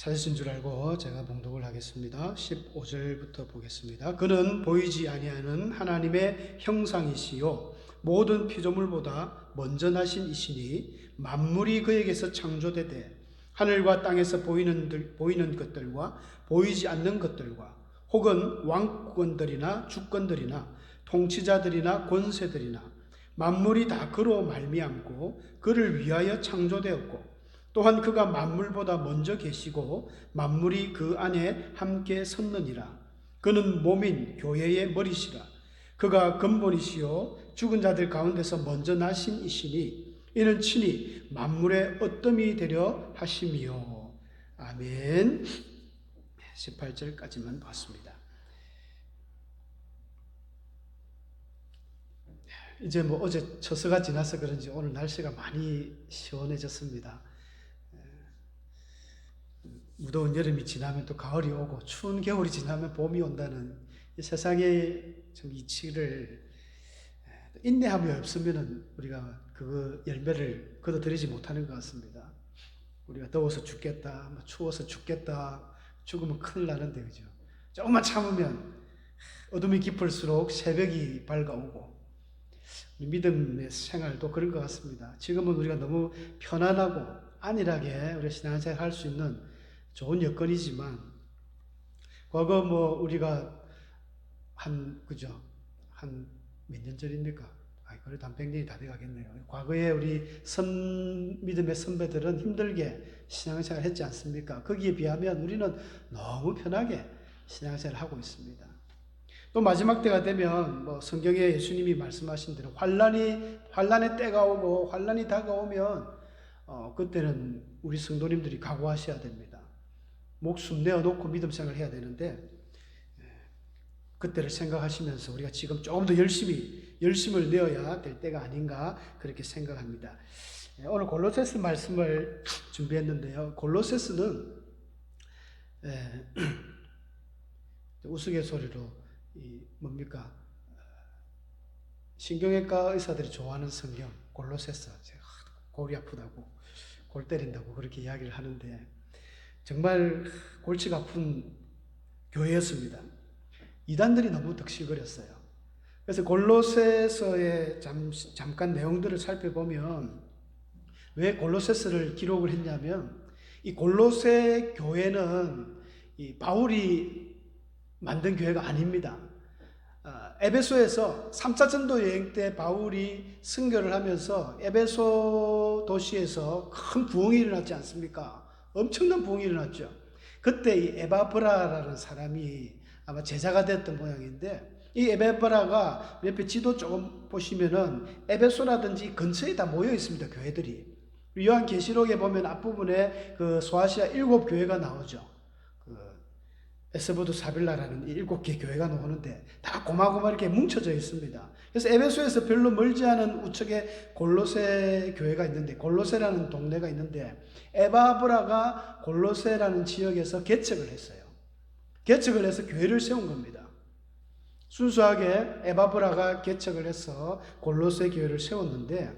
찾으신 줄 알고 제가 봉독을 하겠습니다. 15절부터 보겠습니다. 그는 보이지 아니하는 하나님의 형상이시요 모든 피조물보다 먼저 나신 이시니 만물이 그에게서 창조되되 하늘과 땅에서 보이는 것들과 보이지 않는 것들과 혹은 왕권들이나 주권들이나 통치자들이나 권세들이나 만물이 다 그로 말미암고 그를 위하여 창조되었고 또한 그가 만물보다 먼저 계시고 만물이 그 안에 함께 섰느니라. 그는 몸인 교회의 머리시라. 그가 근본이시요 죽은 자들 가운데서 먼저 나신 이시니 이는 친히 만물의 어뜸이 되려 하심이요. 아멘. 18절까지만 봤습니다. 이제 어제 처서가 지나서 그런지 오늘 날씨가 많이 시원해졌습니다. 무더운 여름이 지나면 또 가을이 오고 추운 겨울이 지나면 봄이 온다는 이 세상의 좀 이치를 인내함이 없으면 우리가 그 열매를 거둬들이지 못하는 것 같습니다. 우리가 더워서 죽겠다, 추워서 죽겠다, 죽으면 큰일 나는데, 그죠? 조금만 참으면 어둠이 깊을수록 새벽이 밝아오고, 믿음의 생활도 그런 것 같습니다. 지금은 우리가 너무 편안하고 안일하게 우리 신앙생활 할 수 있는 좋은 여건이지만, 과거 우리가 한 몇 년 전입니까? 그래도 한 100년이 다 돼가겠네요. 과거에 우리 믿음의 선배들은 힘들게 신앙생활 했지 않습니까? 거기에 비하면 우리는 너무 편하게 신앙생활을 하고 있습니다. 또 마지막 때가 되면 성경에 예수님이 말씀하신 대로 환란의 때가 오고 환란이 다가오면 그때는 우리 성도님들이 각오하셔야 됩니다. 목숨 내어놓고 믿음 생활을 해야 되는데 그때를 생각하시면서 우리가 지금 조금 더 열심을 내어야 될 때가 아닌가 그렇게 생각합니다. 오늘 골로새서 말씀을 준비했는데요. 골로새서는 우스갯소리로 신경외과 의사들이 좋아하는 성경 골로새서, 골이 아프다고 골 때린다고 그렇게 이야기를 하는데 정말 골치가 아픈 교회였습니다. 이단들이 너무 덕실거렸어요. 그래서 골로새서의 잠깐 내용들을 살펴보면 왜 골로새서를 기록을 했냐면 이 골로새 교회는 이 바울이 만든 교회가 아닙니다. 에베소에서 3차 전도 여행 때 바울이 선교를 하면서 에베소 도시에서 큰 부흥이 일어났지 않습니까? 엄청난 부흥이 일어났죠. 그때 이 에바브라라는 사람이 아마 제자가 됐던 모양인데 이 에바브라가 옆에 지도 조금 보시면은 에베소라든지 근처에 다 모여 있습니다. 교회들이. 요한계시록에 보면 앞부분에 그 소아시아 7교회가 나오죠. 에스보드 사빌라라는 7개 교회가 나오는데 다 고마고마 이렇게 뭉쳐져 있습니다. 그래서 에베소에서 별로 멀지 않은 우측에 골로새 교회가 있는데 골로새라는 동네가 있는데 에바브라가 골로새라는 지역에서 개척을 했어요. 개척을 해서 교회를 세운 겁니다. 순수하게 에바브라가 개척을 해서 골로새 교회를 세웠는데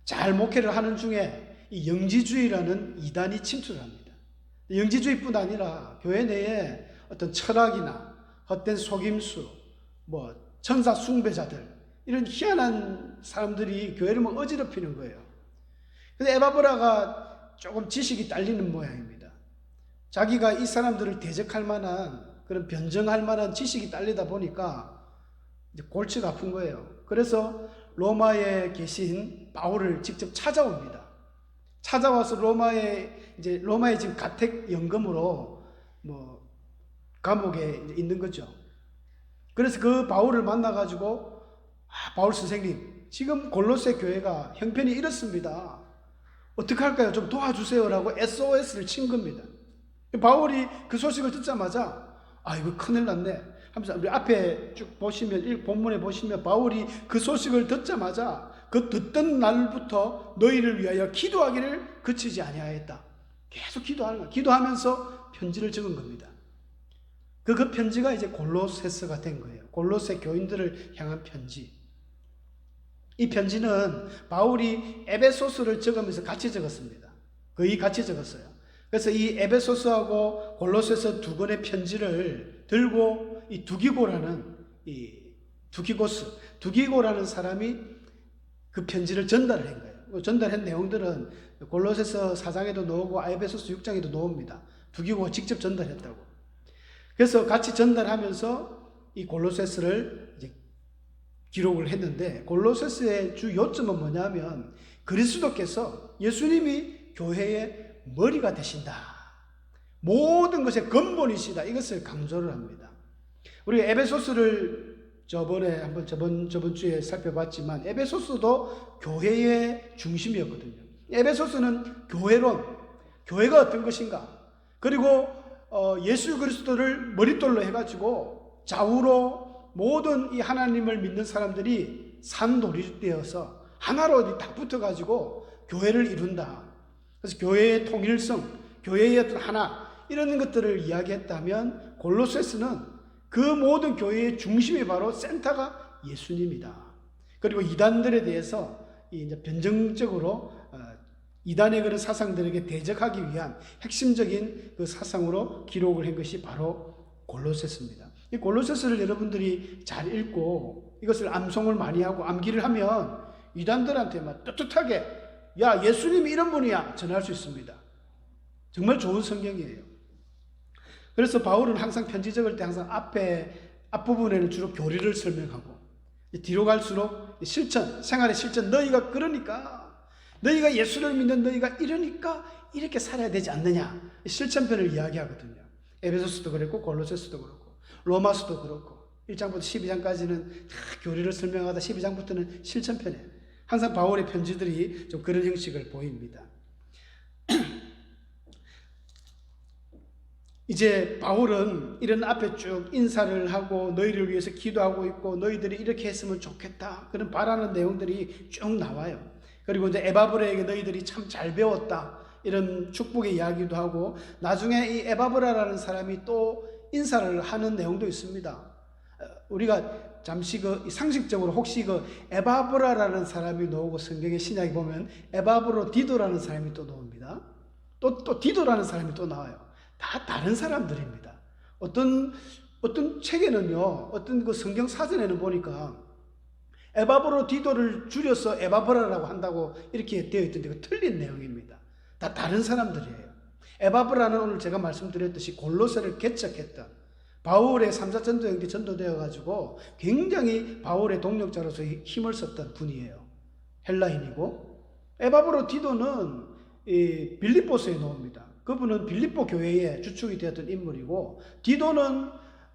잘 목회를 하는 중에 이 영지주의라는 이단이 침투를 합니다. 영지주의뿐 아니라 교회 내에 어떤 철학이나 헛된 속임수, 천사 숭배자들 이런 희한한 사람들이 교회를 어지럽히는 거예요. 그래서 에바브라가 조금 지식이 딸리는 모양입니다. 자기가 이 사람들을 대적할 만한 그런 변정할 만한 지식이 딸리다 보니까 이제 골치가 아픈 거예요. 그래서 로마에 계신 바울을 직접 찾아옵니다. 찾아와서 로마에 지금 가택 연금으로 감옥에 있는 거죠. 그래서 그 바울을 만나가지고 바울 선생님, 지금 골로새 교회가 형편이 이렇습니다. 어떻게 할까요? 좀 도와주세요라고 SOS를 친 겁니다. 바울이 그 소식을 듣자마자 이거 큰일 났네 하면서 우리 앞에 쭉 보시면 본문에 보시면 바울이 그 소식을 듣자마자 그 듣던 날부터 너희를 위하여 기도하기를 그치지 아니하였다. 계속 기도하는 거예요. 기도하면서 편지를 적은 겁니다. 그 편지가 이제 골로새서가 된 거예요. 골로새 교인들을 향한 편지. 이 편지는 바울이 에베소서를 적으면서 같이 적었습니다. 거의 같이 적었어요. 그래서 이 에베소서하고 골로새서 두 권의 편지를 들고 이 두기고라는 두기고라는 사람이 그 편지를 전달을 한 거예요. 전달한 내용들은 골로새서 4장에도 나오고 에베소서 6장에도 나옵니다. 두기고가 직접 전달했다고. 그래서 같이 전달하면서 이 골로새서를 이제 기록을 했는데, 골로새서의 주 요점은 뭐냐면 그리스도께서, 예수님이 교회의 머리가 되신다, 모든 것의 근본이시다, 이것을 강조를 합니다. 우리 에베소서를 저번 주에 살펴봤지만 에베소서도 교회의 중심이었거든요. 에베소서는 교회가 어떤 것인가, 그리고 예수 그리스도를 머릿돌로 해가지고 좌우로 모든 이 하나님을 믿는 사람들이 산돌이되어서 하나로 딱 붙어가지고 교회를 이룬다. 그래서 교회의 통일성, 교회의 어떤 하나, 이런 것들을 이야기했다면 골로새서는 그 모든 교회의 중심이 바로 센터가 예수님이다. 그리고 이단들에 대해서 이제 변증적으로 이단의 그런 사상들에게 대적하기 위한 핵심적인 그 사상으로 기록을 한 것이 바로 골로새서입니다. 이 골로새서를 여러분들이 잘 읽고 이것을 암송을 많이 하고 암기를 하면 이단들한테만 떳떳하게, 야, 예수님이 이런 분이야, 전할 수 있습니다. 정말 좋은 성경이에요. 그래서 바울은 항상 편지 적을 때 항상 앞부분에는 주로 교리를 설명하고, 뒤로 갈수록 실천, 생활의 실천, 너희가 예수를 믿는 너희가 이러니까 이렇게 살아야 되지 않느냐, 실천편을 이야기하거든요. 에베소서도 그랬고 골로새서도 그렇고 로마서도 그렇고 1장부터 12장까지는 다 교리를 설명하다 12장부터는 실천편이에요. 항상 바울의 편지들이 좀 그런 형식을 보입니다. 이제 바울은 이런 앞에 쭉 인사를 하고 너희를 위해서 기도하고 있고 너희들이 이렇게 했으면 좋겠다, 그런 바라는 내용들이 쭉 나와요. 그리고 이제 에바브라에게 너희들이 참 잘 배웠다, 이런 축복의 이야기도 하고, 나중에 이 에바브라라는 사람이 또 인사를 하는 내용도 있습니다. 우리가 잠시 상식적으로 혹시 에바브라라는 사람이 나오고 성경의 신약에 보면 에바브로디도라는 사람이 또 나옵니다. 또 디도라는 사람이 또 나와요. 다 다른 사람들입니다. 어떤 책에는요, 어떤 그 성경 사전에는 보니까 에바브로디도를 줄여서 에바브라라고 한다고 이렇게 되어 있던데 그 틀린 내용입니다. 다 다른 사람들이에요. 에바브라는 오늘 제가 말씀드렸듯이 골로새를 개척했던 바울의 3자 전도행대 전도되어 가지고 굉장히 바울의 동력자로서 힘을 썼던 분이에요. 헬라인이고, 에바브로디도는 빌립보서에 나옵니다. 그분은 빌립보 교회의 주축이 되었던 인물이고, 디도는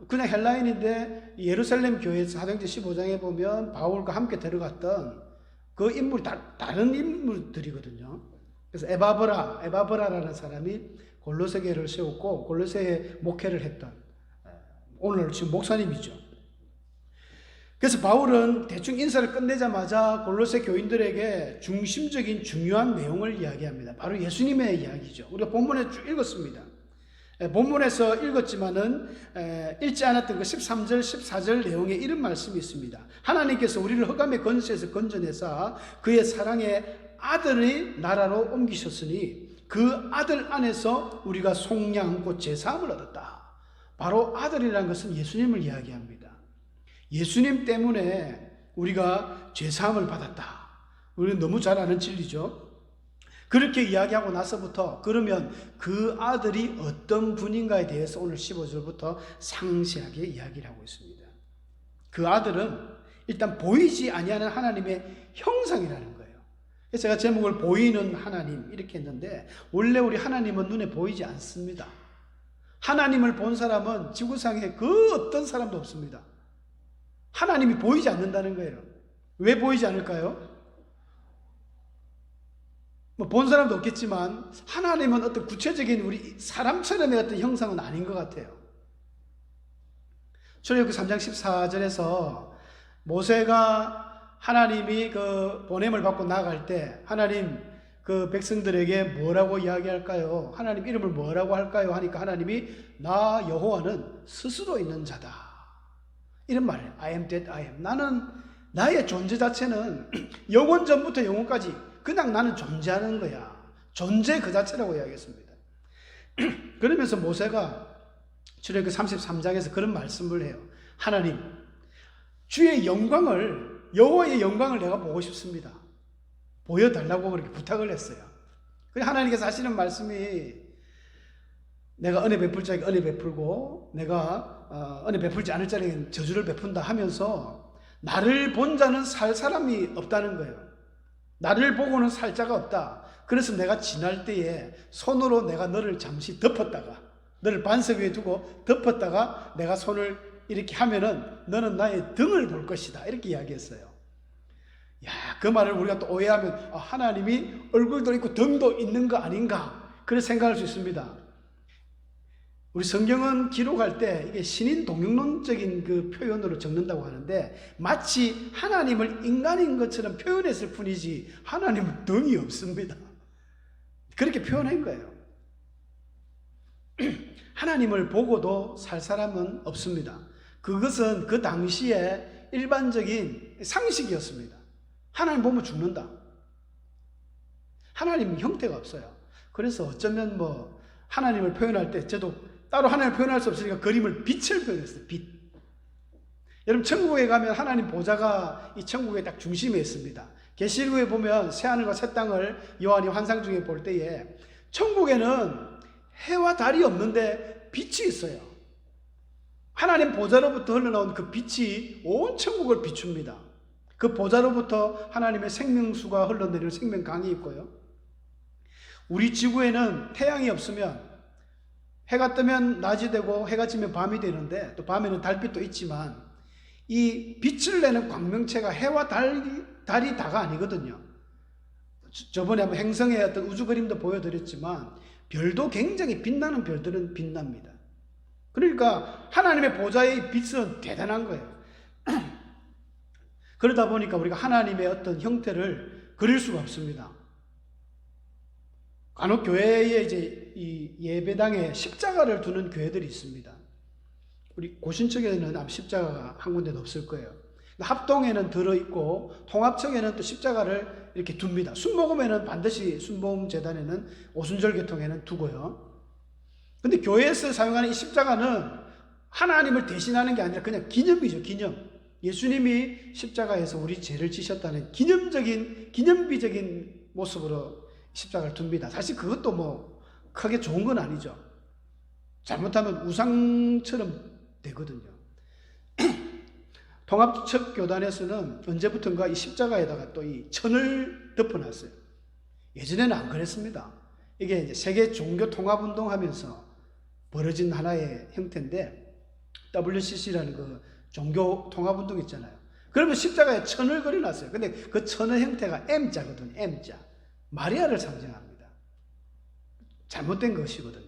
그냥 헬라인인데 예루살렘 교회에서 사도행전 15장에 보면 바울과 함께 들어갔던 그 인물이 다른 인물들이거든요. 그래서 에바브라라는 사람이 골로새 교회를 세웠고 골로새에 목회를 했던, 오늘 지금 목사님이죠. 그래서 바울은 대충 인사를 끝내자마자 골로새 교인들에게 중심적인 중요한 내용을 이야기합니다. 바로 예수님의 이야기죠. 우리가 본문에 쭉 읽었습니다. 본문에서 읽었지만은 읽지 않았던 그 13절 14절 내용에 이런 말씀이 있습니다. 하나님께서 우리를 흑암의 권세에서 건져내사 그의 사랑의 아들의 나라로 옮기셨으니 그 아들 안에서 우리가 속량 곧 제사함을 얻었다. 바로 아들이라는 것은 예수님을 이야기합니다. 예수님 때문에 우리가 제사함을 받았다. 우리는 너무 잘 아는 진리죠. 그렇게 이야기하고 나서부터 그러면 그 아들이 어떤 분인가에 대해서 오늘 15절부터 상세하게 이야기를 하고 있습니다. 그 아들은 일단 보이지 아니하는 하나님의 형상이라는 거예요. 그래서 제가 제목을 보이는 하나님 이렇게 했는데, 원래 우리 하나님은 눈에 보이지 않습니다. 하나님을 본 사람은 지구상에 그 어떤 사람도 없습니다. 하나님이 보이지 않는다는 거예요. 왜 보이지 않을까요? 본 사람도 없겠지만 하나님은 어떤 구체적인 우리 사람처럼의 어떤 형상은 아닌 것 같아요. 출애굽기 3장 14절에서 모세가 하나님이 그 보냄을 받고 나아갈 때 하나님 그 백성들에게 뭐라고 이야기할까요? 하나님 이름을 뭐라고 할까요? 하니까 하나님이 나 여호와는 스스로 있는 자다, 이런 말이에요. I am that I am. 나는 나의 존재 자체는 영원 전부터 영원까지 그냥 나는 존재하는 거야. 존재 그 자체라고 이야기했습니다. 그러면서 모세가 출애굽기 33장에서 그런 말씀을 해요. 하나님, 주의 영광을, 여호와의 영광을 내가 보고 싶습니다. 보여달라고 그렇게 부탁을 했어요. 그래서 하나님께서 하시는 말씀이 내가 은혜 베풀 자에게 은혜 베풀고 내가 은혜 베풀지 않을 자에게 저주를 베푼다 하면서 나를 본 자는 살 사람이 없다는 거예요. 나를 보고는 살 자가 없다. 그래서 내가 지날 때에 손으로 내가 너를 잠시 덮었다가 너를 반석 위에 두고 덮었다가 내가 손을 이렇게 하면은 너는 나의 등을 볼 것이다. 이렇게 이야기했어요. 야, 그 말을 우리가 또 오해하면 하나님이 얼굴도 있고 등도 있는 거 아닌가? 그렇게 생각할 수 있습니다. 우리 성경은 기록할 때 이게 신인 동용론적인 그 표현으로 적는다고 하는데 마치 하나님을 인간인 것처럼 표현했을 뿐이지 하나님은 등이 없습니다. 그렇게 표현한 거예요. 하나님을 보고도 살 사람은 없습니다. 그것은 그 당시에 일반적인 상식이었습니다. 하나님 보면 죽는다. 하나님은 형태가 없어요. 그래서 어쩌면 뭐 하나님을 표현할 때 저도 따로 하나님을 표현할 수 없으니까 그림을 빛을 표현했어요. 빛. 여러분 천국에 가면 하나님 보좌가 이 천국의 딱 중심에 있습니다. 계시록에 보면 새하늘과 새 땅을 요한이 환상 중에 볼 때에 천국에는 해와 달이 없는데 빛이 있어요. 하나님 보좌로부터 흘러나온 그 빛이 온 천국을 비춥니다. 그 보좌로부터 하나님의 생명수가 흘러내리는 생명강이 있고요. 우리 지구에는 태양이 없으면 해가 뜨면 낮이 되고 해가 지면 밤이 되는데 또 밤에는 달빛도 있지만 이 빛을 내는 광명체가 해와 달이 다가 아니거든요. 저번에 한번 행성의 어떤 우주 그림도 보여드렸지만 별도 굉장히 빛나는 별들은 빛납니다. 그러니까 하나님의 보좌의 빛은 대단한 거예요. 그러다 보니까 우리가 하나님의 어떤 형태를 그릴 수가 없습니다. 간혹 교회에 이제 이 예배당에 십자가를 두는 교회들이 있습니다. 우리 고신청에는 아마 십자가가 한 군데도 없을 거예요. 합동에는 들어있고 통합청에는 또 십자가를 이렇게 둡니다. 순복음에는 반드시 순복음 재단에는 오순절교통에는 두고요. 근데 교회에서 사용하는 이 십자가는 하나님을 대신하는 게 아니라 그냥 기념이죠. 기념. 예수님이 십자가에서 우리 죄를 지셨다는 기념비적인 모습으로 십자가를 둡니다. 사실 그것도 뭐 크게 좋은 건 아니죠. 잘못하면 우상처럼 되거든요. 통합측 교단에서는 언제부턴가 이 십자가에다가 또 이 천을 덮어놨어요. 예전에는 안 그랬습니다. 이게 이제 세계 종교 통합 운동하면서 벌어진 하나의 형태인데 WCC라는 그 종교 통합 운동 있잖아요. 그러면 십자가에 천을 그려놨어요. 근데 그 천의 형태가 M자거든요. M자. 마리아를 상징합니다. 잘못된 것이거든요.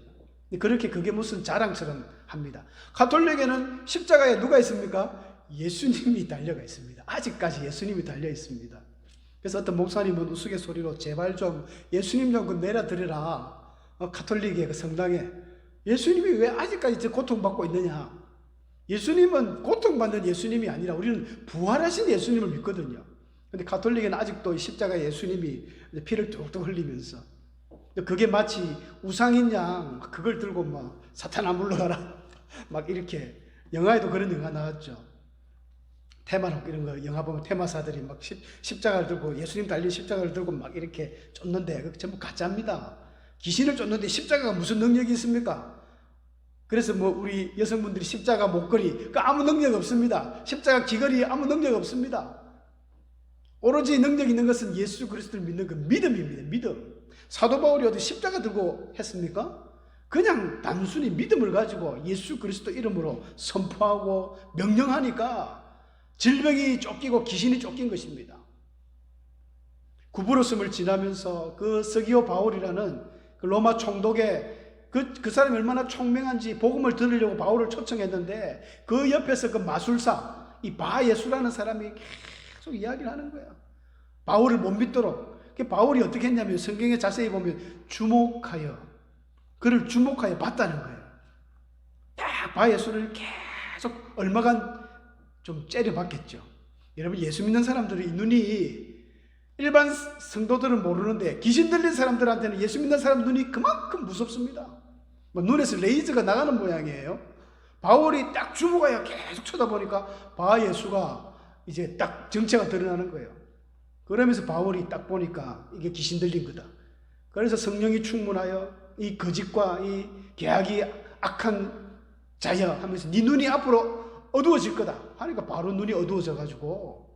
그렇게 그게 무슨 자랑처럼 합니다. 가톨릭에는 십자가에 누가 있습니까? 예수님이 달려가 있습니다. 아직까지 예수님이 달려 있습니다. 그래서 어떤 목사님은 우스갯소리로 제발 좀 예수님 좀 내려드려라. 가톨릭의 그 성당에 예수님이 왜 아직까지 저 고통받고 있느냐? 예수님은 고통받는 예수님이 아니라 우리는 부활하신 예수님을 믿거든요. 근데 가톨릭은 아직도 십자가 예수님이 피를 뚝뚝 흘리면서 그게 마치 우상인 양 그걸 들고 막 사탄아 물러가라 막 이렇게 영화에도 그런 영화 나왔죠. 테마록 이런 거 영화 보면 테마사들이 막 십자가를 들고 예수님 달린 십자가를 들고 막 이렇게 쫓는데 그게 전부 가짜입니다. 귀신을 쫓는데 십자가가 무슨 능력이 있습니까? 그래서 뭐 우리 여성분들이 십자가 목걸이 그 아무 능력 없습니다. 십자가 귀걸이 아무 능력 없습니다. 오로지 능력 있는 것은 예수 그리스도를 믿는 그 믿음입니다. 믿음. 사도 바울이 어디 십자가 들고 했습니까? 그냥 단순히 믿음을 가지고 예수 그리스도 이름으로 선포하고 명령하니까 질병이 쫓기고 귀신이 쫓긴 것입니다. 구부러섬을 지나면서 그 서기오 바울이라는 그 로마 총독의 그 사람이 얼마나 총명한지 복음을 들으려고 바울을 초청했는데 그 옆에서 그 마술사 이 바예수라는 사람이 계속 이야기를 하는 거야. 바울을 못 믿도록. 바울이 어떻게 했냐면 성경에 자세히 보면 그를 주목하여 봤다는 거예요. 딱 바예수를 계속 얼마간 좀 째려봤겠죠. 여러분 예수 믿는 사람들이 눈이 일반 성도들은 모르는데 귀신 들린 사람들한테는 예수 믿는 사람 눈이 그만큼 무섭습니다. 눈에서 레이저가 나가는 모양이에요. 바울이 딱 주목하여 계속 쳐다보니까 바 예수가 이제 딱 정체가 드러나는 거예요. 그러면서 바울이 딱 보니까 이게 귀신 들린 거다. 그래서 성령이 충만하여 이 거짓과 이 계약이 악한 자여 하면서 네 눈이 앞으로 어두워질 거다 하니까 바로 눈이 어두워져 가지고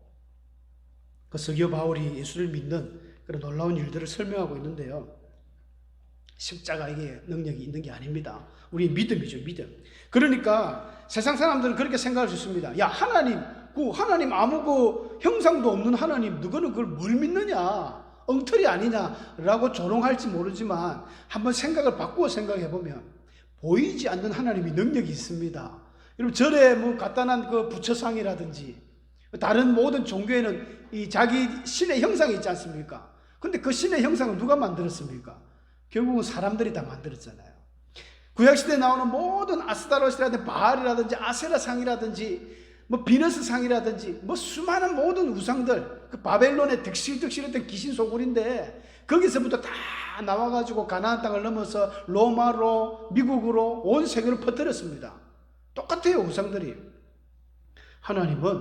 그 서기오 바울이 예수를 믿는 그런 놀라운 일들을 설명하고 있는데요. 십자가 이게 능력이 있는 게 아닙니다. 우리 믿음이죠, 믿음. 그러니까 세상 사람들은 그렇게 생각할 수 있습니다. 야, 하나님 아무 그 형상도 없는 하나님, 너는 그걸 뭘 믿느냐? 엉터리 아니냐라고 조롱할지 모르지만 한번 생각을 바꾸어 생각해 보면 보이지 않는 하나님이 능력이 있습니다. 여러분, 절에 뭐 간단한 그 부처상이라든지 다른 모든 종교에는 이 자기 신의 형상이 있지 않습니까? 근데 그 신의 형상을 누가 만들었습니까? 결국은 사람들이 다 만들었잖아요. 구약시대에 나오는 모든 아스타롯이라든지 바알이라든지 아세라상이라든지 뭐 비너스상이라든지 뭐 수많은 모든 우상들, 그 바벨론의 득실득실했던 귀신 소굴인데 거기서부터 다 나와가지고 가나안 땅을 넘어서 로마로, 미국으로 온 세계로 퍼뜨렸습니다. 똑같아요, 우상들이. 하나님은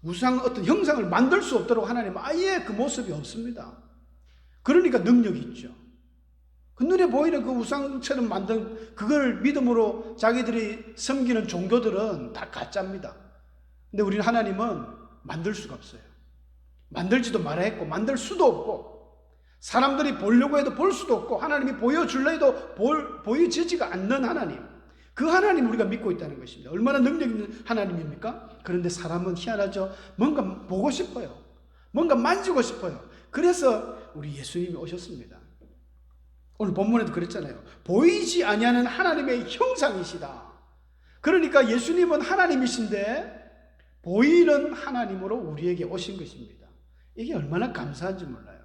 우상 어떤 형상을 만들 수 없도록 하나님은 아예 그 모습이 없습니다. 그러니까 능력이 있죠. 그 눈에 보이는 그 우상처럼 만든 그걸 믿음으로 자기들이 섬기는 종교들은 다 가짜입니다. 근데 우리는 하나님은 만들 수가 없어요. 만들지도 말아야 했고 만들 수도 없고 사람들이 보려고 해도 볼 수도 없고 하나님이 보여줄려 해도 보여지지가 않는 하나님, 그 하나님 우리가 믿고 있다는 것입니다. 얼마나 능력 있는 하나님입니까? 그런데 사람은 희한하죠. 뭔가 보고 싶어요. 뭔가 만지고 싶어요. 그래서 우리 예수님이 오셨습니다. 오늘 본문에도 그랬잖아요. 보이지 아니하는 하나님의 형상이시다. 그러니까 예수님은 하나님이신데 보이는 하나님으로 우리에게 오신 것입니다. 이게 얼마나 감사한지 몰라요.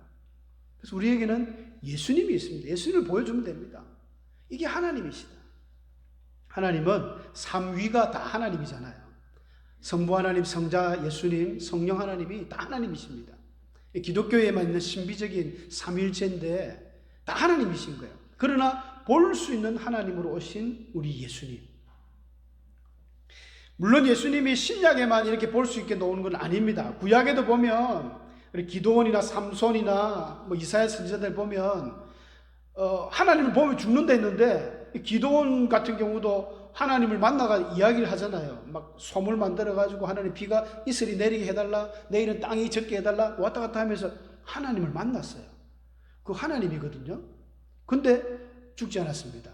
그래서 우리에게는 예수님이 있습니다. 예수님을 보여주면 됩니다. 이게 하나님이시다. 하나님은 삼위가 다 하나님이잖아요. 성부 하나님, 성자 예수님, 성령 하나님이 다 하나님이십니다. 기독교에만 있는 신비적인 삼위일체인데 다 하나님이신 거예요. 그러나 볼 수 있는 하나님으로 오신 우리 예수님. 물론 예수님이 신약에만 이렇게 볼 수 있게 놓은 건 아닙니다. 구약에도 보면 기도원이나 삼손이나 뭐 이사야 선지자들 보면 하나님을 보면 죽는다 했는데 기도원 같은 경우도 하나님을 만나가 이야기를 하잖아요. 막 솜을 만들어 가지고 하나님 비가 이슬이 내리게 해달라, 내일은 땅이 젖게 해달라 왔다 갔다 하면서 하나님을 만났어요. 그 하나님이거든요. 근데 죽지 않았습니다.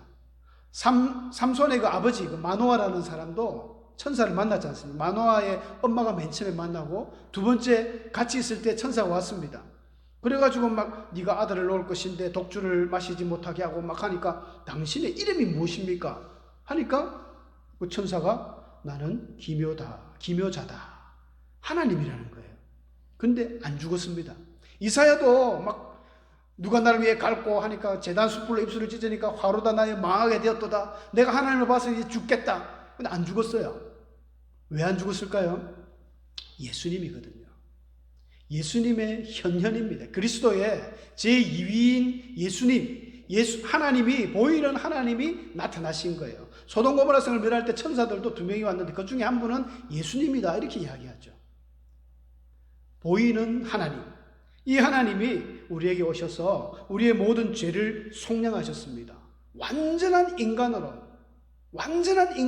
삼손의 그 아버지 그 마노아라는 사람도 천사를 만났지 않습니까? 마노아의 엄마가 맨 처음에 만나고 두 번째 같이 있을 때 천사가 왔습니다. 그래가지고 막 네가 아들을 낳을 것인데 독주를 마시지 못하게 하고 막 하니까 당신의 이름이 무엇입니까? 하니까 그 천사가 나는 기묘자다. 하나님이라는 거예요. 근데 안 죽었습니다. 이사야도 막 누가 나를 위해 갈고 하니까 제단 숯불로 입술을 찢으니까 화로다 나의 망하게 되었도다. 내가 하나님을 봐서 이제 죽겠다. 근데 안 죽었어요. 왜 안 죽었을까요? 예수님이거든요. 예수님의 현현입니다. 그리스도의 제2위인 예수님, 하나님이, 보이는 하나님이 나타나신 거예요. 소돔 고모라 성을 멸할 때 천사들도 2명이 왔는데 그 중에 한 분은 예수님이다 이렇게 이야기하죠. 보이는 하나님, 이 하나님이 우리에게 오셔서 우리의 모든 죄를 속량하셨습니다. 완전한 인간으로,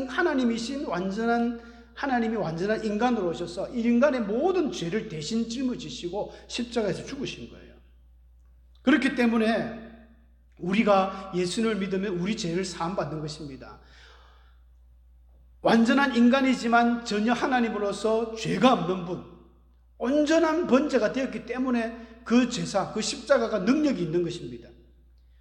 하나님이신 하나님이 완전한 인간으로 오셔서 이 인간의 모든 죄를 대신 짊어지시고 십자가에서 죽으신 거예요. 그렇기 때문에 우리가 예수님을 믿으면 우리 죄를 사함받는 것입니다. 완전한 인간이지만 전혀 하나님으로서 죄가 없는 분, 온전한 번제가 되었기 때문에 그 제사, 그 십자가가 능력이 있는 것입니다.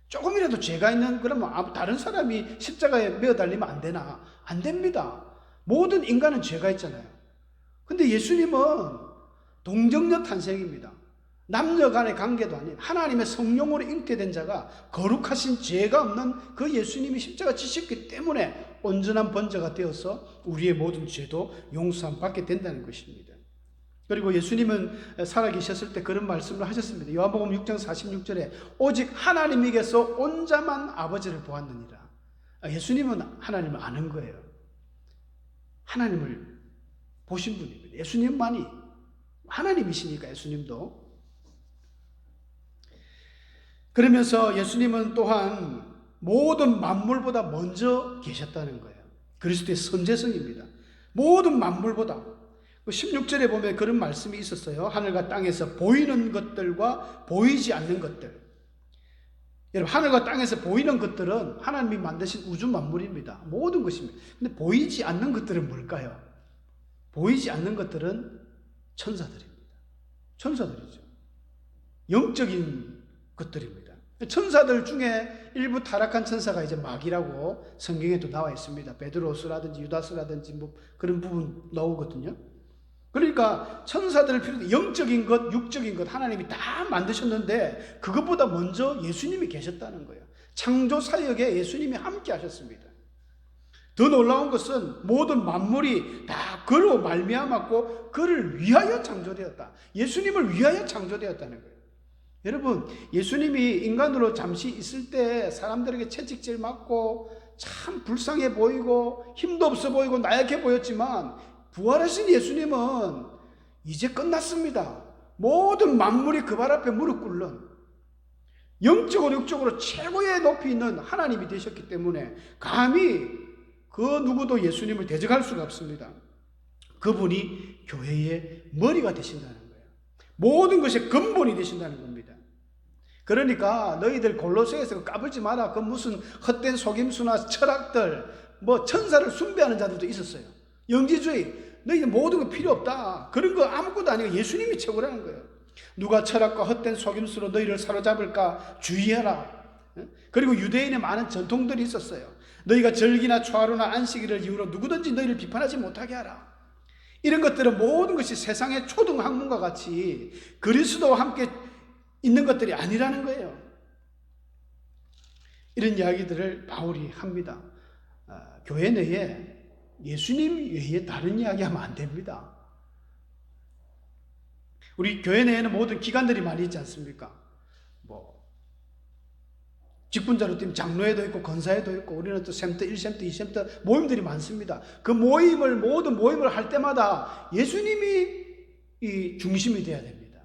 조금이라도 죄가 있는, 그러면 다른 사람이 십자가에 매어 달리면 안 되나? 안 됩니다. 모든 인간은 죄가 있잖아요. 근데 예수님은 동정녀 탄생입니다. 남녀 간의 관계도 아닌 하나님의 성령으로 잉태된 자가 거룩하신 죄가 없는 그 예수님이 십자가 지셨기 때문에 온전한 번제가 되어서 우리의 모든 죄도 용서함 받게 된다는 것입니다. 그리고 예수님은 살아계셨을 때 그런 말씀을 하셨습니다. 요한복음 6장 46절에 오직 하나님에게서 온 자만 아버지를 보았느니라. 예수님은 하나님을 아는 거예요. 하나님을 보신 분입니다. 예수님만이 하나님이시니까 예수님도. 그러면서 예수님은 또한 모든 만물보다 먼저 계셨다는 거예요. 그리스도의 선재성입니다. 모든 만물보다. 16절에 보면 그런 말씀이 있었어요. 하늘과 땅에서 보이는 것들과 보이지 않는 것들. 여러분, 하늘과 땅에서 보이는 것들은 하나님이 만드신 우주 만물입니다. 모든 것입니다. 근데 보이지 않는 것들은 뭘까요? 보이지 않는 것들은 천사들입니다. 천사들이죠. 영적인 것들입니다. 천사들 중에 일부 타락한 천사가 이제 마귀라고 성경에도 나와 있습니다. 베드로스라든지 유다스라든지 뭐 그런 부분 나오거든요. 그러니까 천사들을 필요한 영적인 것, 육적인 것 하나님이 다 만드셨는데 그것보다 먼저 예수님이 계셨다는 거예요. 창조 사역에 예수님이 함께 하셨습니다. 더 놀라운 것은 모든 만물이 다 그로 말미암았고 그를 위하여 창조되었다. 예수님을 위하여 창조되었다는 거예요. 여러분, 예수님이 인간으로 잠시 있을 때 사람들에게 채찍질 맞고 참 불쌍해 보이고 힘도 없어 보이고 나약해 보였지만 부활하신 예수님은 이제 끝났습니다. 모든 만물이 그 발 앞에 무릎 꿇는 영적으로 육적으로 최고의 높이 있는 하나님이 되셨기 때문에 감히 그 누구도 예수님을 대적할 수가 없습니다. 그분이 교회의 머리가 되신다는 거예요. 모든 것의 근본이 되신다는 겁니다. 그러니까 너희들 골로새에서 까불지 마라. 그 무슨 헛된 속임수나 철학들, 뭐 천사를 숭배하는 자들도 있었어요. 영지주의. 너희들 모든 거 필요 없다. 그런 거 아무것도 아니고 예수님이 최고라는 거예요. 누가 철학과 헛된 속임수로 너희를 사로잡을까 주의해라. 그리고 유대인의 많은 전통들이 있었어요. 너희가 절기나 초하루나 안식일을 이유로 누구든지 너희를 비판하지 못하게 하라. 이런 것들은 모든 것이 세상의 초등학문과 같이 그리스도와 함께 있는 것들이 아니라는 거예요. 이런 이야기들을 바울이 합니다. 교회 내에 예수님 외에 다른 이야기하면 안 됩니다. 우리 교회 내에는 모든 기관들이 많이 있지 않습니까? 뭐 직분자로 뛰면 장로회도 있고 건사회도 있고 우리는 또 샘터 1샘터 2샘터 모임들이 많습니다. 그 모든 모임을 할 때마다 예수님이 이 중심이 되어야 됩니다.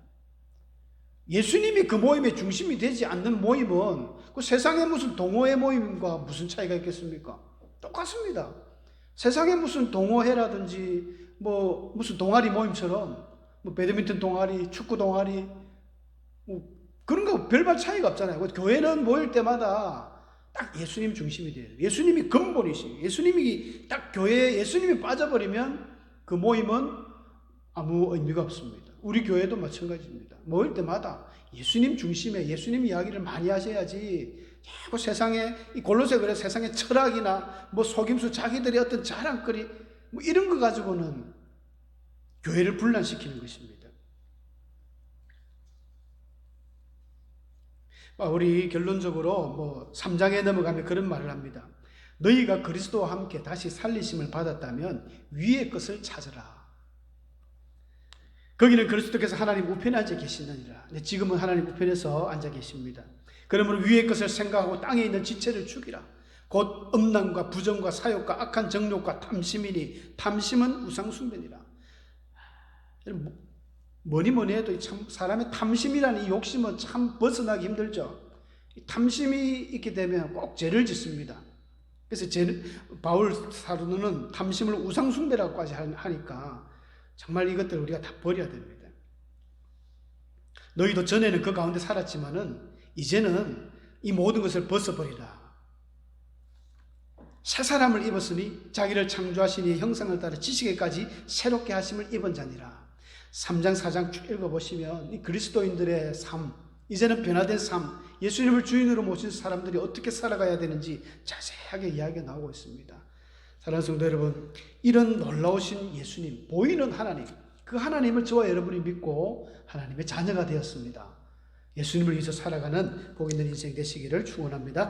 예수님이 그 모임의 중심이 되지 않는 모임은 그 세상의 무슨 동호회 모임과 무슨 차이가 있겠습니까? 똑같습니다. 세상에 무슨 동호회라든지 뭐 무슨 동아리 모임처럼 뭐 배드민턴 동아리, 축구 동아리 뭐 그런 거 별반 차이가 없잖아요. 교회는 모일 때마다 딱 예수님 중심이 돼요. 예수님이 근본이시고 예수님이 딱 교회에 예수님이 빠져버리면 그 모임은 아무 의미가 없습니다. 우리 교회도 마찬가지입니다. 모일 때마다 예수님 중심에 예수님 이야기를 많이 하셔야지 자꾸 세상에 이 골로새 그래 세상의 철학이나 뭐 속임수 자기들의 어떤 자랑거리 뭐 이런 거 가지고는 교회를 분란시키는 것입니다. 우리 결론적으로 뭐 3장에 넘어가면 그런 말을 합니다. 너희가 그리스도와 함께 다시 살리심을 받았다면 위의 것을 찾으라. 거기는 그리스도께서 하나님 우편에 앉아 계시느니라. 근데 지금은 하나님 우편에서 앉아 계십니다. 그러므로 위의 것을 생각하고 땅에 있는 지체를 죽이라. 곧 음란과 부정과 사욕과 악한 정욕과 탐심이니 탐심은 우상숭배니라. 뭐니 해도 참 사람의 탐심이라는 이 욕심은 참 벗어나기 힘들죠. 탐심이 있게 되면 꼭 죄를 짓습니다. 그래서 바울 사도는 탐심을 우상숭배라고까지 하니까 정말 이것들을 우리가 다 버려야 됩니다. 너희도 전에는 그 가운데 살았지만은 이제는 이 모든 것을 벗어버리라. 새 사람을 입었으니 자기를 창조하신 이의 형상을 따라 지식에까지 새롭게 하심을 입은 자니라. 3장 4장 쭉 읽어보시면 이 그리스도인들의 삶, 이제는 변화된 삶, 예수님을 주인으로 모신 사람들이 어떻게 살아가야 되는지 자세하게 이야기가 나오고 있습니다. 사랑하는 성도 여러분, 이런 놀라우신 예수님, 보이는 하나님, 그 하나님을 저와 여러분이 믿고 하나님의 자녀가 되었습니다. 예수님을 위해서 살아가는 복 있는 인생 되시기를 축원합니다.